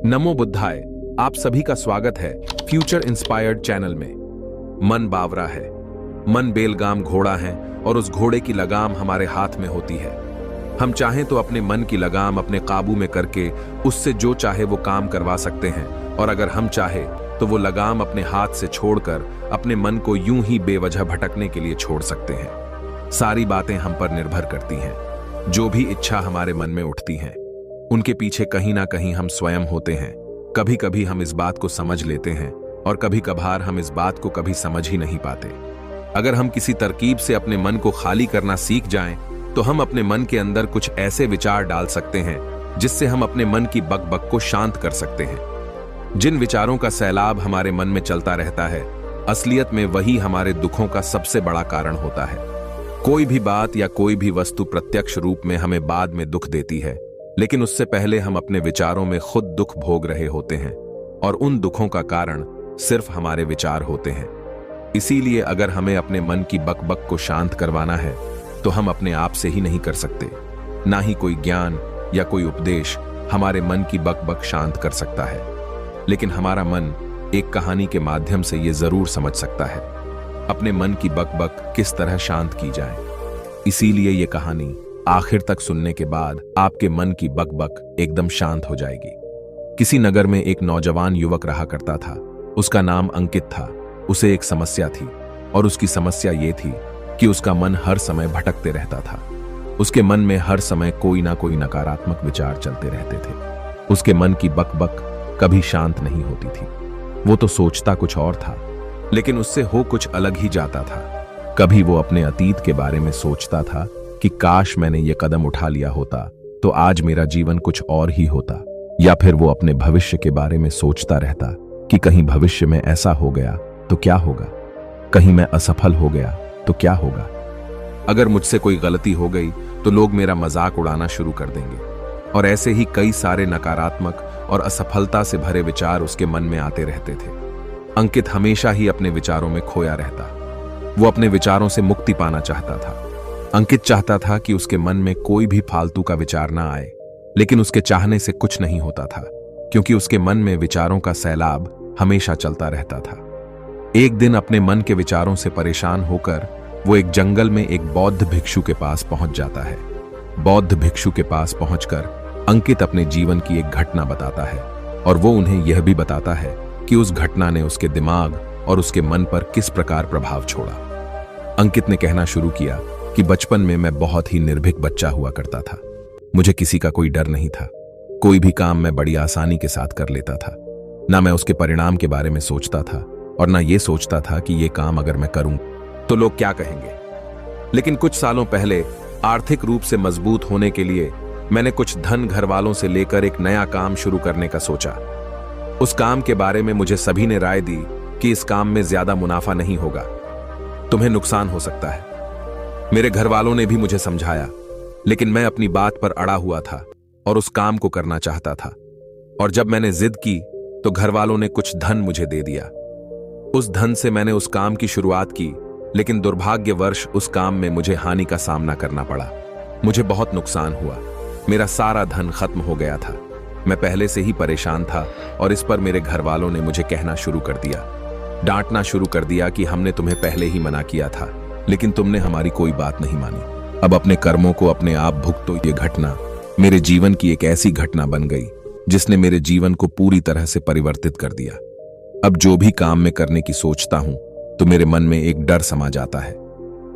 नमो बुद्धाय। आप सभी का स्वागत है फ्यूचर इंस्पायर्ड चैनल में। मन बावरा है, मन बेलगाम घोड़ा है और उस घोड़े की लगाम हमारे हाथ में होती है। हम चाहें तो अपने मन की लगाम अपने काबू में करके उससे जो चाहे वो काम करवा सकते हैं, और अगर हम चाहे तो वो लगाम अपने हाथ से छोड़कर अपने मन को यूं ही बेवजह भटकने के लिए छोड़ सकते हैं। सारी बातें हम पर निर्भर करती हैं। जो भी इच्छा हमारे मन में उठती हैं, उनके पीछे कहीं ना कहीं हम स्वयं होते हैं। कभी कभी हम इस बात को समझ लेते हैं और कभी कभार हम इस बात को कभी समझ ही नहीं पाते। अगर हम किसी तरकीब से अपने मन को खाली करना सीख जाएं, तो हम अपने मन के अंदर कुछ ऐसे विचार डाल सकते हैं जिससे हम अपने मन की बकबक को शांत कर सकते हैं। जिन विचारों का सैलाब हमारे मन में चलता रहता है, असलियत में वही हमारे दुखों का सबसे बड़ा कारण होता है। कोई भी बात या कोई भी वस्तु प्रत्यक्ष रूप में हमें बाद में दुख देती है, लेकिन उससे पहले हम अपने विचारों में खुद दुख भोग रहे होते हैं, और उन दुखों का कारण सिर्फ हमारे विचार होते हैं। इसीलिए अगर हमें अपने मन की बकबक को शांत करवाना है, तो हम अपने आप से ही नहीं कर सकते। ना ही कोई ज्ञान या कोई उपदेश हमारे मन की बकबक शांत कर सकता है, लेकिन हमारा मन एक कहानी के माध्यम से ये जरूर समझ सकता है अपने मन की बकबक किस तरह शांत की जाए। इसीलिए ये कहानी आखिर तक सुनने के बाद आपके मन की बकबक एकदम शांत हो जाएगी। किसी नगर में एक नौजवान युवक रहा करता था। उसका नाम अंकित था। उसे एक समस्या थी, और उसकी समस्या ये थी कि उसका मन हर समय भटकते रहता था। उसके मन में हर समय कोई ना कोई नकारात्मक विचार चलते रहते थे। उसके मन की बकबक कभी शांत नहीं होती थी। वो तो सोचता कुछ और था, लेकिन उससे हो कुछ अलग ही जाता था। कभी वो अपने अतीत के बारे में सोचता था कि काश मैंने ये कदम उठा लिया होता तो आज मेरा जीवन कुछ और ही होता, या फिर वो अपने भविष्य के बारे में सोचता रहता कि कहीं भविष्य में ऐसा हो गया तो क्या होगा, कहीं मैं असफल हो गया तो क्या होगा, अगर मुझसे कोई गलती हो गई तो लोग मेरा मजाक उड़ाना शुरू कर देंगे। और ऐसे ही कई सारे नकारात्मक और असफलता से भरे विचार उसके मन में आते रहते थे। अंकित हमेशा ही अपने विचारों में खोया रहता। वो अपने विचारों से मुक्ति पाना चाहता था। अंकित चाहता था कि उसके मन में कोई भी फालतू का विचार ना आए, लेकिन उसके चाहने से कुछ नहीं होता था, क्योंकि उसके मन में विचारों का सैलाब हमेशा चलता रहता था। एक दिन अपने मन के विचारों से परेशान होकर वो एक जंगल में एक बौद्ध भिक्षु के पास पहुंच जाता है। बौद्ध भिक्षु के पास पहुंचकर अंकित अपने जीवन की एक घटना बताता है, और वो उन्हें यह भी बताता है कि उस घटना ने उसके दिमाग और उसके मन पर किस प्रकार प्रभाव छोड़ा। अंकित ने कहना शुरू किया कि बचपन में मैं बहुत ही निर्भीक बच्चा हुआ करता था। मुझे किसी का कोई डर नहीं था। कोई भी काम मैं बड़ी आसानी के साथ कर लेता था। ना मैं उसके परिणाम के बारे में सोचता था, और ना ये सोचता था कि ये काम अगर मैं करूं तो लोग क्या कहेंगे। लेकिन कुछ सालों पहले आर्थिक रूप से मजबूत होने के लिए मैंने कुछ धन घर वालों से लेकर एक नया काम शुरू करने का सोचा। उस काम के बारे में मुझे सभी ने राय दी कि इस काम में ज्यादा मुनाफा नहीं होगा, तुम्हें नुकसान हो सकता है। मेरे घर वालों ने भी मुझे समझाया, लेकिन मैं अपनी बात पर अड़ा हुआ था और उस काम को करना चाहता था। और जब मैंने जिद की तो घर वालों ने कुछ धन मुझे दे दिया। उस धन से मैंने उस काम की शुरुआत की, लेकिन दुर्भाग्यवश उस काम में मुझे हानि का सामना करना पड़ा। मुझे बहुत नुकसान हुआ। मेरा सारा धन खत्म हो गया था। मैं पहले से ही परेशान था, और इस पर मेरे घर वालों ने मुझे कहना शुरू कर दिया, डांटना शुरू कर दिया कि हमने तुम्हें पहले ही मना किया था, लेकिन तुमने हमारी कोई बात नहीं मानी। अब अपने कर्मों को अपने आप भुगतो। ये घटना मेरे जीवन की एक ऐसी घटना बन गई जिसने मेरे जीवन को पूरी तरह से परिवर्तित कर दिया। अब जो भी काम मैं करने की सोचता हूं तो मेरे मन में एक डर समा जाता है।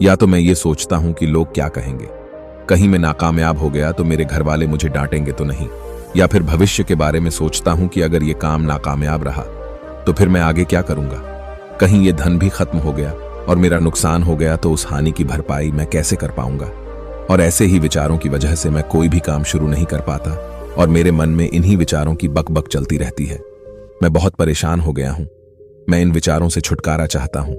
या तो मैं ये सोचता हूं कि लोग क्या कहेंगे, कहीं मैं नाकामयाब हो गया तो मेरे घर वाले मुझे डांटेंगे तो नहीं, या फिर भविष्य के बारे में सोचता हूं कि अगर ये काम नाकामयाब रहा तो फिर मैं आगे क्या करूंगा, कहीं ये धन भी खत्म हो गया और मेरा नुकसान हो गया तो उस हानि की भरपाई मैं कैसे कर पाऊंगा। और ऐसे ही विचारों की वजह से मैं कोई भी काम शुरू नहीं कर पाता, और मेरे मन में इन्हीं विचारों की बकबक चलती रहती है। मैं बहुत परेशान हो गया हूं। मैं इन विचारों से छुटकारा चाहता हूं।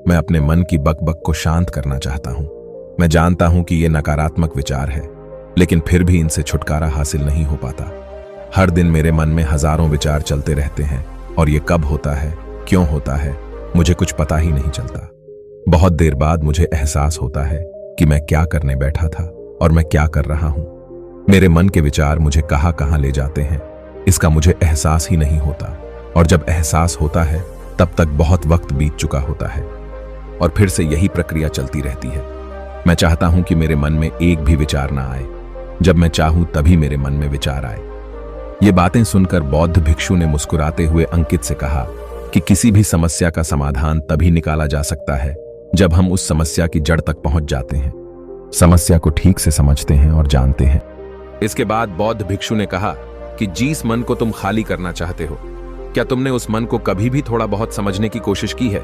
मैं अपने मन की बकबक को शांत करना चाहता हूं। मैं जानता हूं कि ये नकारात्मक विचार है, लेकिन फिर भी इनसे छुटकारा हासिल नहीं हो पाता। हर दिन मेरे मन में हजारों विचार चलते रहते हैं, और ये कब होता है, क्यों होता है, मुझे कुछ पता ही नहीं चलता। बहुत देर बाद मुझे एहसास होता है कि मैं क्या करने बैठा था और मैं क्या कर रहा हूं। मेरे मन के विचार मुझे कहां कहां ले जाते हैं, इसका मुझे एहसास ही नहीं होता, और जब एहसास होता है तब तक बहुत वक्त बीत चुका होता है और फिर से यही प्रक्रिया चलती रहती है। मैं चाहता हूं कि मेरे मन में एक भी विचार ना आए, जब मैं चाहूं तभी मेरे मन में विचार आए। ये बातें सुनकर बौद्ध भिक्षु ने मुस्कुराते हुए अंकित से कहा कि किसी भी समस्या का समाधान तभी निकाला जा सकता है जब हम उस समस्या की जड़ तक पहुंच जाते हैं, समस्या को ठीक से समझते हैं और जानते हैं। इसके बाद बौद्ध भिक्षु ने कहा कि जिस मन को तुम खाली करना चाहते हो, क्या तुमने उस मन को कभी भी थोड़ा बहुत समझने की कोशिश की है?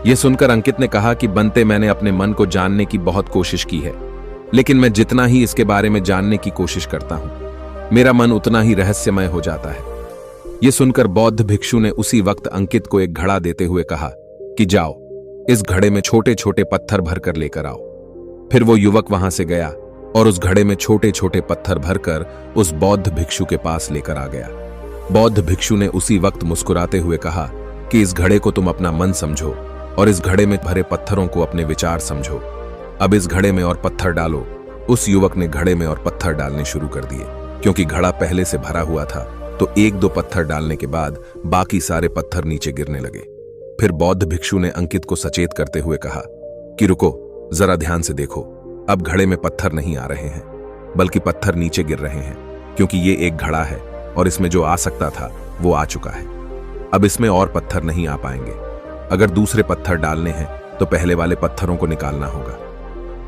यह सुनकर अंकित ने कहा कि बनते, मैंने अपने मन को जानने की बहुत कोशिश की है, लेकिन मैं जितना ही इसके बारे में जानने की कोशिश करता हूं, मेरा मन उतना ही रहस्यमय हो जाता है। यह सुनकर बौद्ध भिक्षु ने उसी वक्त अंकित को एक घड़ा देते हुए कहा कि जाओ, इस घड़े में छोटे छोटे पत्थर भरकर लेकर आओ। फिर वो युवक वहां से गया और उस घड़े में छोटे छोटे पत्थर भरकर उस बौद्ध भिक्षु के पास लेकर आ गया। बौद्ध भिक्षु ने उसी वक्त मुस्कुराते हुए कहा कि इस घड़े को तुम अपना मन समझो और इस घड़े में भरे पत्थरों को अपने विचार समझो। अब इस घड़े में और पत्थर डालो। उस युवक ने घड़े में और पत्थर डालने शुरू कर दिए। क्योंकि घड़ा पहले से भरा हुआ था तो एक दो पत्थर डालने के बाद बाकी सारे पत्थर नीचे गिरने लगे। फिर बौद्ध भिक्षु ने अंकित को सचेत करते हुए कहा कि रुको, जरा ध्यान से देखो, अब घड़े में पत्थर नहीं आ रहे हैं, बल्कि पत्थर नीचे गिर रहे हैं, क्योंकि ये एक घड़ा है और इसमें जो आ सकता था वो आ चुका है। अब इसमें और पत्थर नहीं आ पाएंगे। अगर दूसरे पत्थर डालने हैं तो पहले वाले पत्थरों को निकालना होगा।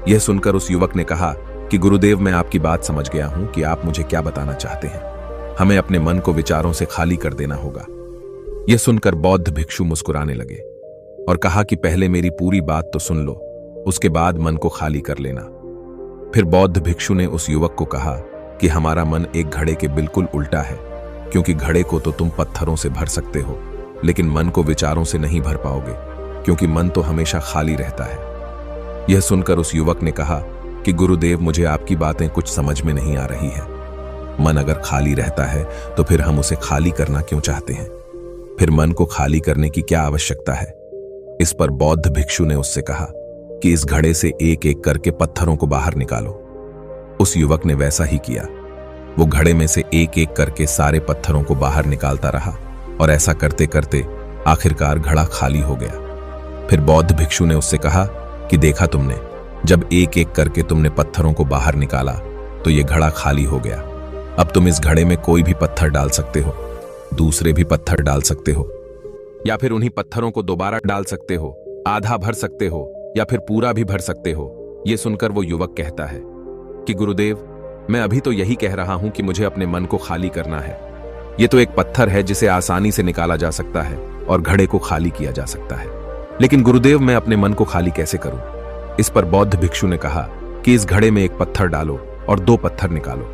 यह सुनकर उस युवक ने कहा कि गुरुदेव, मैं आपकी बात समझ गया हूं कि आप मुझे क्या बताना चाहते हैं। हमें अपने मन को विचारों से खाली कर देना होगा। यह सुनकर बौद्ध भिक्षु मुस्कुराने लगे और कहा कि पहले मेरी पूरी बात तो सुन लो, उसके बाद मन को खाली कर लेना। फिर बौद्ध भिक्षु ने उस युवक को कहा कि हमारा मन एक घड़े के बिल्कुल उल्टा है, क्योंकि घड़े को तो तुम पत्थरों से भर सकते हो, लेकिन मन को विचारों से नहीं भर पाओगे, क्योंकि मन तो हमेशा खाली रहता है। यह सुनकर उस युवक ने कहा कि गुरुदेव, मुझे आपकी बातें कुछ समझ में नहीं आ रही है। मन अगर खाली रहता है तो फिर हम उसे खाली करना क्यों चाहते हैं? फिर मन को खाली करने की क्या आवश्यकता है? इस पर बौद्ध भिक्षु ने उससे कहा कि इस घड़े से एक एक करके पत्थरों को बाहर निकालो। उस युवक ने वैसा ही किया। वो घड़े में से एक एक करके सारे पत्थरों को बाहर निकालता रहा और ऐसा करते करते आखिरकार घड़ा खाली हो गया। फिर बौद्ध भिक्षु ने उससे कहा कि देखा तुमने, जब एक एक करके तुमने पत्थरों को बाहर निकाला तो ये घड़ा खाली हो गया। अब तुम इस घड़े में कोई भी पत्थर डाल सकते हो, दूसरे भी पत्थर डाल सकते हो, या फिर उन्हीं पत्थरों को दोबारा डाल सकते हो, आधा भर सकते हो या फिर पूरा भी भर सकते हो। यह सुनकर वो युवक कहता है कि गुरुदेव, मैं अभी तो यही कह रहा हूं कि मुझे अपने मन को खाली करना है। यह तो एक पत्थर है जिसे आसानी से निकाला जा सकता है और घड़े को खाली किया जा सकता है, लेकिन गुरुदेव, मैं अपने मन को खाली कैसे करूं? इस पर बौद्ध भिक्षु ने कहा कि इस घड़े में एक पत्थर डालो और दो पत्थर निकालो।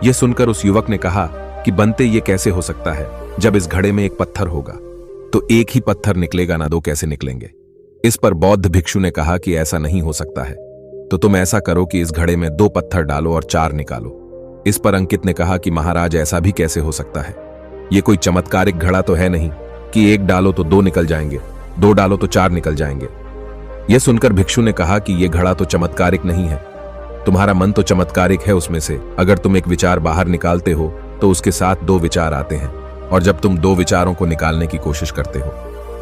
यह सुनकर उस युवक ने कहा कि बनते, ये कैसे हो सकता है? जब इस घड़े में एक पत्थर होगा तो एक ही पत्थर निकलेगा ना, दो कैसे निकलेंगे? इस पर बौद्ध भिक्षु ने कहा कि ऐसा नहीं हो सकता है, तो तुम ऐसा करो कि इस घड़े में दो पत्थर डालो और चार निकालो। इस पर अंकित ने कहा कि महाराज, ऐसा भी कैसे हो सकता है? ये कोई चमत्कारिक घड़ा तो है नहीं कि एक डालो तो दो निकल जाएंगे, दो डालो तो चार निकल जाएंगे। यह सुनकर भिक्षु ने कहा कि यह घड़ा तो चमत्कारिक नहीं है, तुम्हारा मन तो चमत्कारिक है। उसमें से अगर तुम एक विचार बाहर निकालते हो तो उसके साथ दो विचार आते हैं, और जब तुम दो विचारों को निकालने की कोशिश करते हो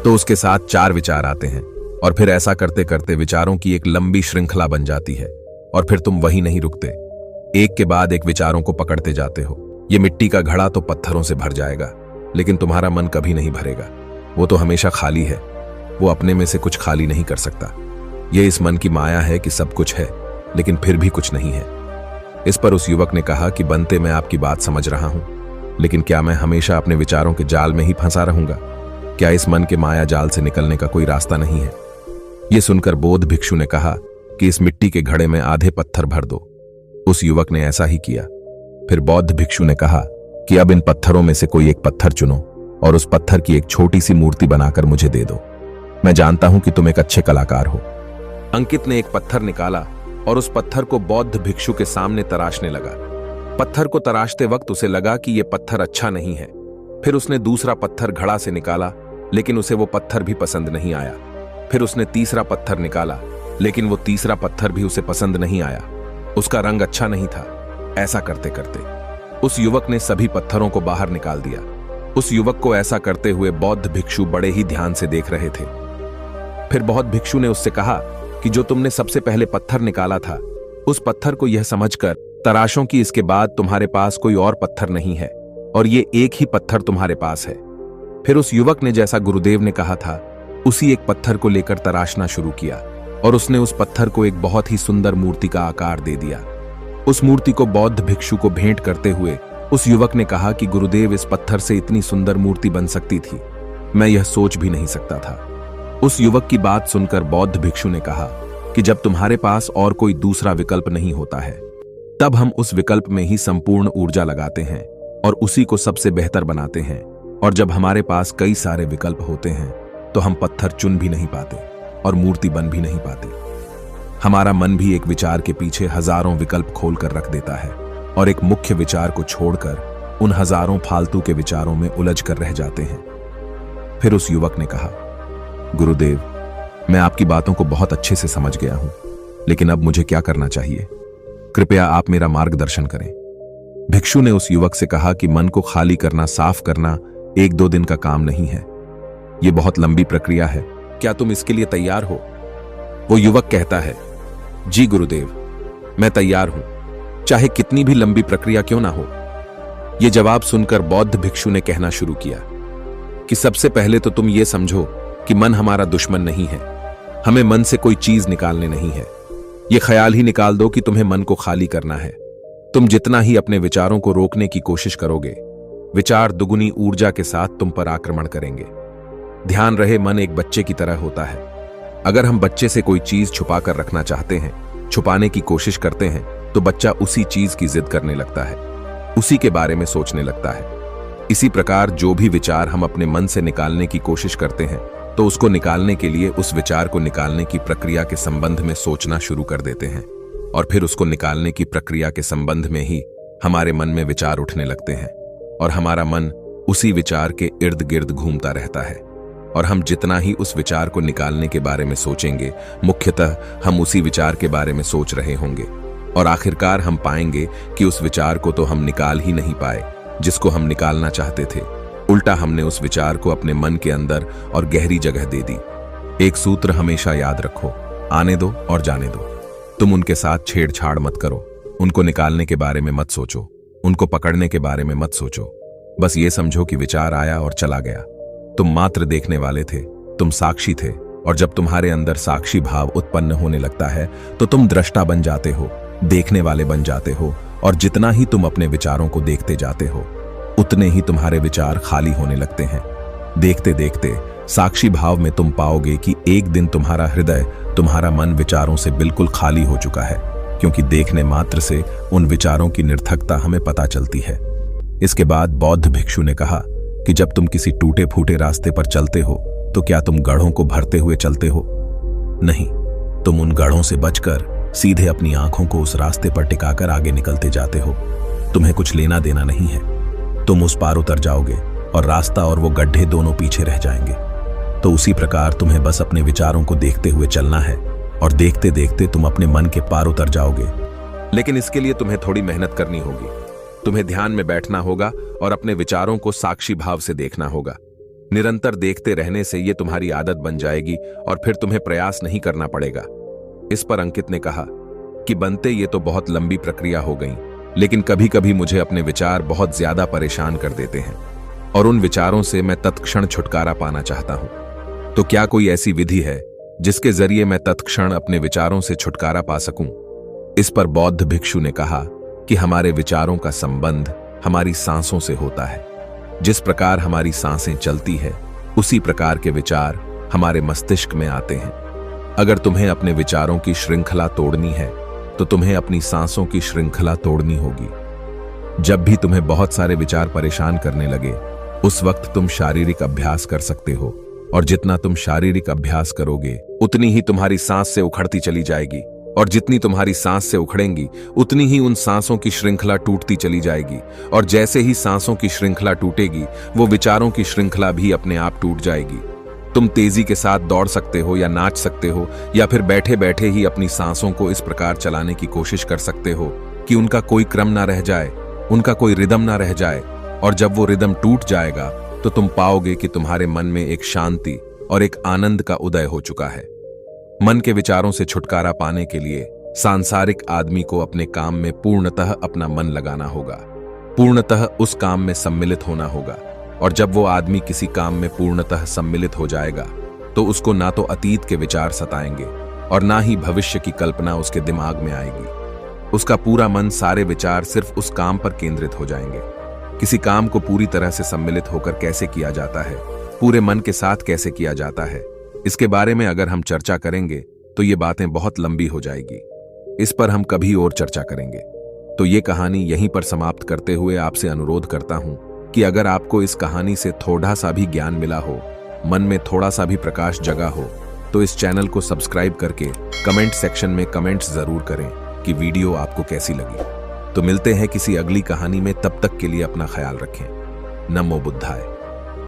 तो उसके साथ चार विचार आते हैं, और फिर ऐसा करते करते विचारों की एक लंबी श्रृंखला बन जाती है, और फिर तुम वहीं नहीं रुकते, एक के बाद एक विचारों को पकड़ते जाते हो। ये मिट्टी का घड़ा तो पत्थरों से भर जाएगा, लेकिन तुम्हारा मन कभी नहीं भरेगा। वो तो हमेशा खाली है, वो अपने में से कुछ खाली नहीं कर सकता। यह इस मन की माया है कि सब कुछ है लेकिन फिर भी कुछ नहीं है। इस पर उस युवक ने कहा कि बनते, मैं आपकी बात समझ रहा हूं, लेकिन क्या मैं हमेशा अपने विचारों के जाल में ही फंसा रहूंगा? क्या इस मन के माया जाल से निकलने का कोई रास्ता नहीं है? यह सुनकर बौद्ध भिक्षु ने कहा कि इस मिट्टी के घड़े में आधे पत्थर भर दो। उस युवक ने ऐसा ही किया। फिर बौद्ध भिक्षु ने कहा कि अब इन पत्थरों में से कोई एक पत्थर चुनो और उस पत्थर की एक छोटी सी मूर्ति बनाकर मुझे दे दो। मैं जानता हूं कि तुम एक अच्छे कलाकार हो। अंकित ने एक पत्थर निकाला और उस पत्थर को बौद्ध भिक्षु के सामने तराशने लगा। पत्थर को तराशते वक्त उसे लगा कि यह पत्थर अच्छा नहीं है। फिर उसने दूसरा पत्थर घड़ा से निकाला, लेकिन उसे वो पत्थर भी पसंद नहीं आया। फिर उसने तीसरा पत्थर निकाला, लेकिन वो तीसरा पत्थर भी उसे पसंद नहीं आया। उसका रंग अच्छा नहीं था। ऐसा करते करते उस युवक ने सभी पत्थरों को बाहर निकाल दिया। उस युवक को ऐसा करते हुए बौद्ध भिक्षु बड़े ही ध्यान से देख रहे थे। फिर बौद्ध भिक्षु ने उससे कहा कि जो तुमने सबसे पहले पत्थर निकाला था, उस पत्थर को यह समझकर तराशो कि इसके बाद तुम्हारे पास कोई और पत्थर नहीं है और ये एक ही पत्थर तुम्हारे पास है। फिर उस युवक ने जैसा गुरुदेव ने कहा था उसी एक पत्थर को लेकर तराशना शुरू किया और उसने उस पत्थर को एक बहुत ही सुंदर मूर्ति का आकार दे दिया। उस मूर्ति को बौद्ध भिक्षु को भेंट करते हुए उस युवक ने कहा कि गुरुदेव, इस पत्थर से इतनी सुंदर मूर्ति बन सकती थी, मैं यह सोच भी नहीं सकता था। उस युवक की बात सुनकर बौद्ध भिक्षु ने कहा कि जब तुम्हारे पास और कोई दूसरा विकल्प नहीं होता है, तब हम उस विकल्प में ही संपूर्ण ऊर्जा लगाते हैं और उसी को सबसे बेहतर बनाते हैं। और जब हमारे पास कई सारे विकल्प होते हैं तो हम पत्थर चुन भी नहीं पाते और मूर्ति बन भी नहीं पाते। हमारा मन भी एक विचार के पीछे हजारों विकल्प खोल कर रख देता है और एक मुख्य विचार को छोड़कर उन हजारों फालतू के विचारों में उलझ कर रह जाते हैं। फिर उस युवक ने कहा, गुरुदेव, मैं आपकी बातों को बहुत अच्छे से समझ गया हूं, लेकिन अब मुझे क्या करना चाहिए? कृपया आप मेरा मार्गदर्शन करें। भिक्षु ने उस युवक से कहा कि मन को खाली करना, साफ करना 1-2 दिन का काम नहीं है। यह बहुत लंबी प्रक्रिया है। क्या तुम इसके लिए तैयार हो? वो युवक कहता है, जी गुरुदेव, मैं तैयार हूं, चाहे कितनी भी लंबी प्रक्रिया क्यों ना हो। यह जवाब सुनकर बौद्ध भिक्षु ने कहना शुरू किया कि सबसे पहले तो तुम यह समझो कि मन हमारा दुश्मन नहीं है। हमें मन से कोई चीज निकालने नहीं है। यह ख्याल ही निकाल दो कि तुम्हें मन को खाली करना है। तुम जितना ही अपने विचारों को रोकने की कोशिश करोगे, विचार दुगुनी ऊर्जा के साथ तुम पर आक्रमण करेंगे। ध्यान रहे, मन एक बच्चे की तरह होता है। अगर हम बच्चे से कोई चीज छुपा कर रखना चाहते हैं, छुपाने की कोशिश करते हैं, तो बच्चा उसी चीज की जिद करने लगता है, उसी के बारे में सोचने लगता है। इसी प्रकार जो भी विचार हम अपने मन से निकालने की कोशिश करते हैं, तो उसको निकालने के लिए उस विचार को निकालने की प्रक्रिया के संबंध में सोचना शुरू कर देते हैं और फिर उसको निकालने की प्रक्रिया के संबंध में ही हमारे मन में विचार उठने लगते हैं और हमारा मन उसी विचार के इर्द गिर्द घूमता रहता है। और हम जितना ही उस विचार को निकालने के बारे में सोचेंगे, मुख्यतः हम उसी विचार के बारे में सोच रहे होंगे और आखिरकार हम पाएंगे कि उस विचार को तो हम निकाल ही नहीं पाए जिसको हम निकालना चाहते थे। उल्टा हमने उस विचार को अपने मन के अंदर और गहरी जगह दे दी। एक सूत्र हमेशा याद रखो, आने दो और जाने दो। तुम उनके साथ छेड़छाड़ मत करो, उनको निकालने के बारे में मत सोचो, उनको पकड़ने के बारे में मत सोचो। बस ये समझो कि विचार आया और चला गया। तुम मात्र देखने वाले थे, तुम साक्षी थे। और जब तुम्हारे अंदर साक्षी भाव उत्पन्न होने लगता है तो तुम दृष्टा बन जाते हो, देखने वाले बन जाते हो। और जितना ही तुम अपने विचारों को देखते जाते हो, उतने ही तुम्हारे विचार खाली होने लगते हैं। देखते देखते साक्षी भाव में तुम पाओगे कि एक दिन तुम्हारा हृदय, तुम्हारा मन विचारों से बिल्कुल खाली हो चुका है, क्योंकि देखने मात्र से उन विचारों की निर्थकता हमें पता चलती है। इसके बाद बौद्ध भिक्षु ने कहा कि जब तुम किसी टूटे फूटे रास्ते पर चलते हो तो क्या तुम गढ़ों को भरते हुए चलते हो? नहीं, तुम उन गढ़ों से बचकर सीधे अपनी आंखों को उस रास्ते पर टिकाकर आगे निकलते जाते हो। तुम्हें कुछ लेना देना नहीं है। तुम उस पार उतर जाओगे और रास्ता और वो गड्ढे दोनों पीछे रह जाएंगे। तो उसी प्रकार तुम्हें बस अपने विचारों को देखते हुए चलना है और देखते देखते तुम अपने मन के पार उतर जाओगे। लेकिन इसके लिए तुम्हें थोड़ी मेहनत करनी होगी। तुम्हें ध्यान में बैठना होगा और अपने विचारों को साक्षी भाव से देखना होगा। निरंतर देखते रहने से ये तुम्हारी आदत बन जाएगी और फिर तुम्हें प्रयास नहीं करना पड़ेगा। इस पर अंकित ने कहा कि बनते ये तो बहुत लंबी प्रक्रिया हो गई, लेकिन कभी कभी मुझे अपने विचार बहुत ज्यादा परेशान कर देते हैं और उन विचारों से मैं तत्क्षण छुटकारा पाना चाहता हूं। तो क्या कोई ऐसी विधि है जिसके जरिए मैं तत्क्षण अपने विचारों से छुटकारा पा सकूं? इस पर बौद्ध भिक्षु ने कहा कि हमारे विचारों का संबंध हमारी सांसों से होता है। जिस प्रकार हमारी सांसें चलती है, उसी प्रकार के विचार हमारे मस्तिष्क में आते हैं। अगर तुम्हें अपने विचारों की श्रृंखला तोड़नी है तो तुम्हें अपनी सांसों की श्रृंखला तोड़नी होगी। जब भी तुम्हें बहुत सारे विचार परेशान करने लगे, उस वक्त तुम शारीरिक अभ्यास कर सकते हो और जितना तुम शारीरिक अभ्यास करोगे उतनी ही तुम्हारी सांस से उखड़ती चली जाएगी और जितनी तुम्हारी सांस से उखड़ेंगी उतनी ही उन सांसों की श्रृंखला टूटती चली जाएगी और जैसे ही सांसों की श्रृंखला टूटेगी, वो विचारों की श्रृंखला भी अपने आप टूट जाएगी। तुम तेजी के साथ दौड़ सकते हो या नाच सकते हो या फिर बैठे बैठे ही अपनी सांसों को इस प्रकार चलाने की कोशिश कर सकते हो कि उनका कोई क्रम ना रह जाए। उनका कोई रिदम ना रह जाए, और जब वो रिदम टूट जाएगा तो तुम पाओगे कि तुम्हारे मन में एक शांति और एक आनंद का उदय हो चुका है। मन के विचारों से छुटकारा पाने के लिए सांसारिक आदमी को अपने काम में पूर्णतः अपना मन लगाना होगा, पूर्णतः उस काम में सम्मिलित होना होगा। और जब वो आदमी किसी काम में पूर्णतः सम्मिलित हो जाएगा तो उसको ना तो अतीत के विचार सताएंगे और ना ही भविष्य की कल्पना उसके दिमाग में आएगी। उसका पूरा मन, सारे विचार सिर्फ उस काम पर केंद्रित हो जाएंगे। किसी काम को पूरी तरह से सम्मिलित होकर कैसे किया जाता है, पूरे मन के साथ कैसे किया जाता है, इसके बारे में अगर हम चर्चा करेंगे तो ये बातें बहुत लंबी हो जाएगी। इस पर हम कभी और चर्चा करेंगे। तो ये कहानी यहीं पर समाप्त करते हुए आपसे अनुरोध करता हूं कि अगर आपको इस कहानी से थोड़ा सा भी ज्ञान मिला हो, मन में थोड़ा सा भी प्रकाश जगा हो, तो इस चैनल को सब्सक्राइब करके कमेंट सेक्शन में कमेंट्स जरूर करें कि वीडियो आपको कैसी लगी। तो मिलते हैं किसी अगली कहानी में, तब तक के लिए अपना ख्याल रखें। नमो बुद्धाय।